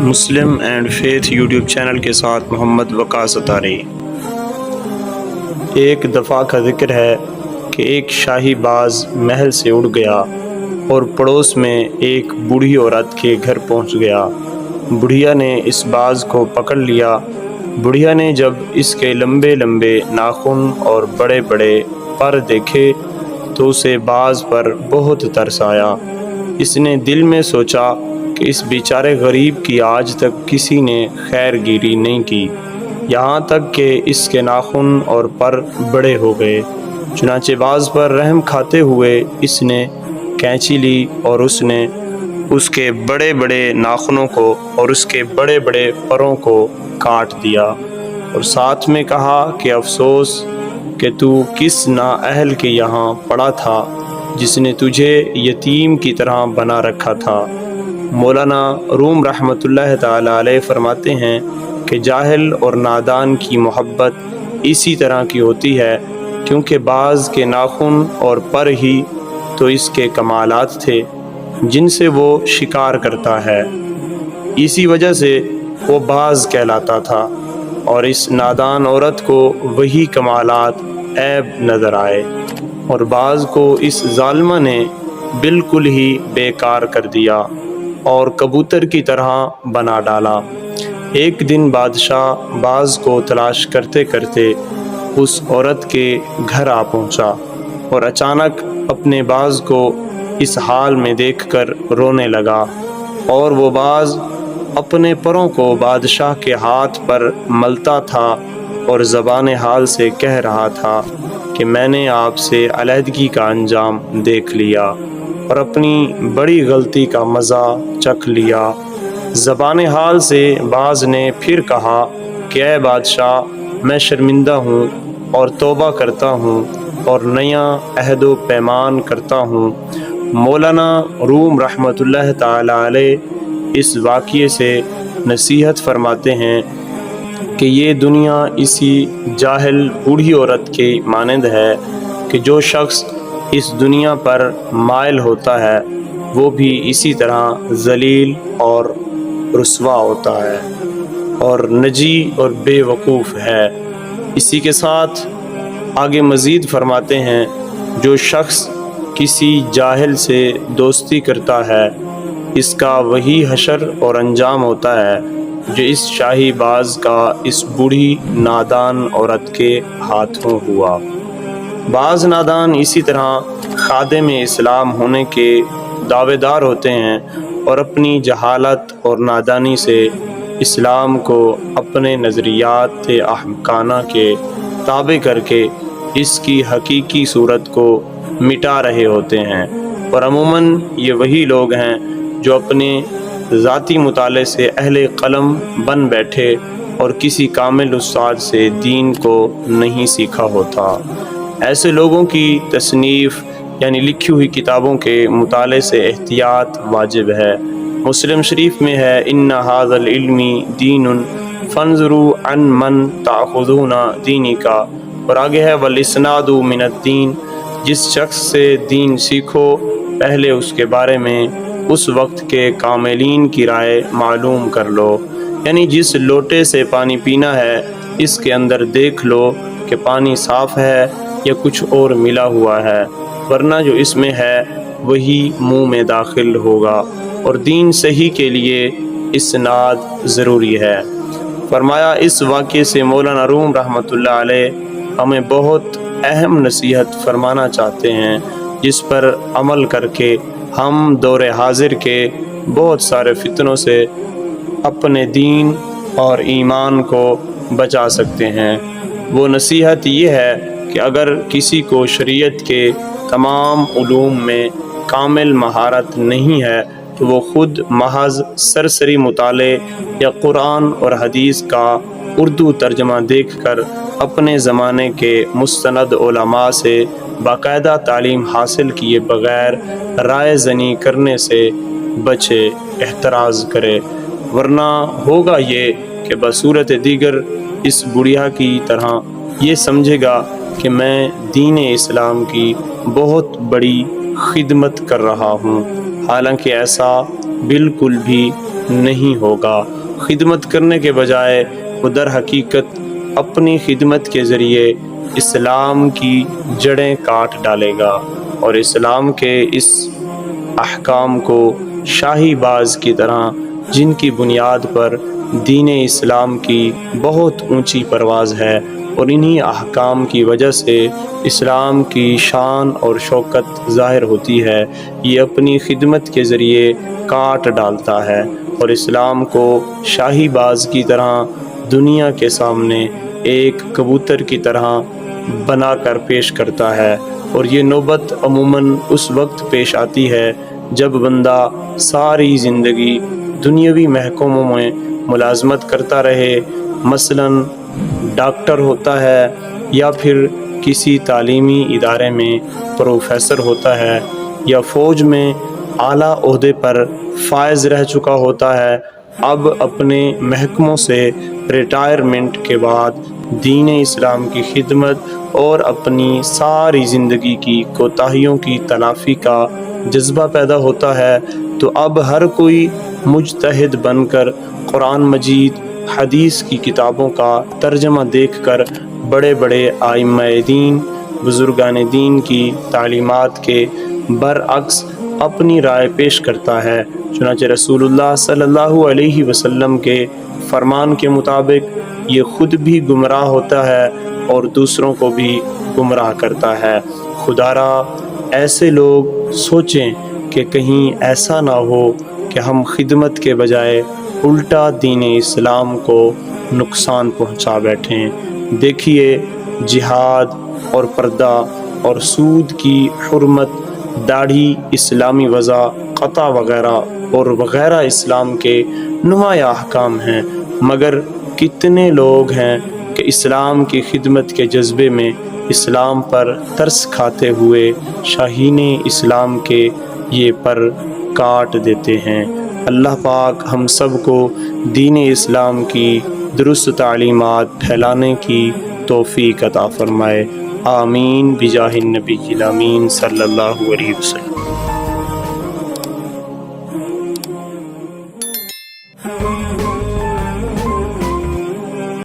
Muslim and faith YouTube channel کے ساتھ محمد وقاص اتاری۔ ایک دفعہ کا ذکر ہے کہ ایک شاہی باز محل سے اڑ گیا اور پڑوس میں ایک بوڑھی عورت کے گھر پہنچ گیا۔ بڑھیا نے اس باز کو پکڑ لیا۔ بڑھیا نے جب اس کے لمبے لمبے ناخن اور بڑے بڑے پر دیکھے تو اسے باز پر بہت ترس آیا۔ اس نے دل میں سوچا کہ اس بیچارے غریب کی آج تک کسی نے خیر گیری نہیں کی، یہاں تک کہ اس کے ناخن اور پر بڑے ہو گئے۔ چنانچہ باز پر رحم کھاتے ہوئے اس نے کینچی لی اور اس نے اس کے بڑے بڑے ناخنوں کو اور اس کے بڑے بڑے پروں کو کاٹ دیا، اور ساتھ میں کہا کہ افسوس کہ تو کس نااہل کے یہاں پڑا تھا جس نے تجھے یتیم کی طرح بنا رکھا تھا۔ مولانا روم رحمۃ اللہ تعالی علیہ فرماتے ہیں کہ جاہل اور نادان کی محبت اسی طرح کی ہوتی ہے، کیونکہ باز کے ناخن اور پر ہی تو اس کے کمالات تھے جن سے وہ شکار کرتا ہے، اسی وجہ سے وہ باز کہلاتا تھا، اور اس نادان عورت کو وہی کمالات عیب نظر آئے اور باز کو اس ظالمہ نے بالکل ہی بیکار کر دیا اور کبوتر کی طرح بنا ڈالا۔ ایک دن بادشاہ باز کو تلاش کرتے کرتے اس عورت کے گھر آ پہنچا اور اچانک اپنے باز کو اس حال میں دیکھ کر رونے لگا، اور وہ باز اپنے پروں کو بادشاہ کے ہاتھ پر ملتا تھا اور زبان حال سے کہہ رہا تھا کہ میں نے آپ سے علیحدگی کا انجام دیکھ لیا اور اپنی بڑی غلطی کا مزہ چکھ لیا۔ زبان حال سے باز نے پھر کہا کہ اے بادشاہ، میں شرمندہ ہوں اور توبہ کرتا ہوں اور نیا عہد و پیمان کرتا ہوں۔ مولانا روم رحمۃ اللہ تعالی علیہ اس واقعے سے نصیحت فرماتے ہیں کہ یہ دنیا اسی جاہل بوڑھی عورت کے مانند ہے کہ جو شخص اس دنیا پر مائل ہوتا ہے وہ بھی اسی طرح ذلیل اور رسوا ہوتا ہے اور نجی اور بے وقوف ہے۔ اسی کے ساتھ آگے مزید فرماتے ہیں، جو شخص کسی جاہل سے دوستی کرتا ہے اس کا وہی حشر اور انجام ہوتا ہے جو اس شاہی باز کا اس بوڑھی نادان عورت کے ہاتھوں ہوا۔ بعض نادان اسی طرح خادم اسلام ہونے کے دعوے دار ہوتے ہیں اور اپنی جہالت اور نادانی سے اسلام کو اپنے نظریات احمقانہ کے تابع کر کے اس کی حقیقی صورت کو مٹا رہے ہوتے ہیں، اور عموماً یہ وہی لوگ ہیں جو اپنے ذاتی مطالعے سے اہل قلم بن بیٹھے اور کسی کامل استاد سے دین کو نہیں سیکھا ہوتا۔ ایسے لوگوں کی تصنیف یعنی لکھی ہوئی کتابوں کے مطالعے سے احتیاط واجب ہے۔ مسلم شریف میں ہے، ان ھذا العلم دین فانظروا عن من تأخذون دینی کا، اور آگے ہے والاسناد من الدین، جس شخص سے دین سیکھو پہلے اس کے بارے میں اس وقت کے کاملین کی رائے معلوم کر لو، یعنی جس لوٹے سے پانی پینا ہے اس کے اندر دیکھ لو کہ پانی صاف ہے یا کچھ اور ملا ہوا ہے، ورنہ جو اس میں ہے وہی منہ میں داخل ہوگا، اور دین صحیح کے لیے اسناد ضروری ہے۔ فرمایا اس واقعے سے مولانا روم رحمۃ اللہ علیہ ہمیں بہت اہم نصیحت فرمانا چاہتے ہیں، جس پر عمل کر کے ہم دور حاضر کے بہت سارے فتنوں سے اپنے دین اور ایمان کو بچا سکتے ہیں۔ وہ نصیحت یہ ہے کہ اگر کسی کو شریعت کے تمام علوم میں کامل مہارت نہیں ہے تو وہ خود محض سرسری مطالعے یا قرآن اور حدیث کا اردو ترجمہ دیکھ کر اپنے زمانے کے مستند علماء سے باقاعدہ تعلیم حاصل کیے بغیر رائے زنی کرنے سے بچے، احتراز کرے، ورنہ ہوگا یہ کہ بصورت دیگر اس بڑھیا کی طرح یہ سمجھے گا کہ میں دین اسلام کی بہت بڑی خدمت کر رہا ہوں، حالانکہ ایسا بالکل بھی نہیں ہوگا۔ خدمت کرنے کے بجائے وہ در حقیقت اپنی خدمت کے ذریعے اسلام کی جڑیں کاٹ ڈالے گا اور اسلام کے اس احکام کو شاہی باز کی طرح، جن کی بنیاد پر دین اسلام کی بہت اونچی پرواز ہے اور انہی احکام کی وجہ سے اسلام کی شان اور شوکت ظاہر ہوتی ہے، یہ اپنی خدمت کے ذریعے کاٹ ڈالتا ہے اور اسلام کو شاہی باز کی طرح دنیا کے سامنے ایک کبوتر کی طرح بنا کر پیش کرتا ہے۔ اور یہ نوبت عموماً اس وقت پیش آتی ہے جب بندہ ساری زندگی دنیاوی محکموں میں ملازمت کرتا رہے، مثلاً ڈاکٹر ہوتا ہے یا پھر کسی تعلیمی ادارے میں پروفیسر ہوتا ہے یا فوج میں اعلیٰ عہدے پر فائز رہ چکا ہوتا ہے۔ اب اپنے محکموں سے ریٹائرمنٹ کے بعد دین اسلام کی خدمت اور اپنی ساری زندگی کی کوتاہیوں کی تلافی کا جذبہ پیدا ہوتا ہے، تو اب ہر کوئی مجتہد بن کر قرآن مجید، حدیث کی کتابوں کا ترجمہ دیکھ کر بڑے بڑے ائمہ دین، بزرگان دین کی تعلیمات کے برعکس اپنی رائے پیش کرتا ہے۔ چنانچہ رسول اللہ صلی اللہ علیہ وسلم کے فرمان کے مطابق یہ خود بھی گمراہ ہوتا ہے اور دوسروں کو بھی گمراہ کرتا ہے۔ خدارا ایسے لوگ سوچیں کہ کہیں ایسا نہ ہو کہ ہم خدمت کے بجائے الٹا دین اسلام کو نقصان پہنچا بیٹھیں۔ دیکھیے، جہاد اور پردہ اور سود کی حرمت، داڑھی، اسلامی وضع، قطع وغیرہ اور وغیرہ اسلام کے نمایاں احکام ہیں، مگر کتنے لوگ ہیں کہ اسلام کی خدمت کے جذبے میں اسلام پر ترس کھاتے ہوئے شاہین اسلام کے یہ پر کاٹ دیتے ہیں۔ اللہ پاک ہم سب کو دین اسلام کی درست تعلیمات پھیلانے کی توفیق عطا فرمائے۔ آمین بجاہ النبی الامین صلی اللہ علیہ وسلم۔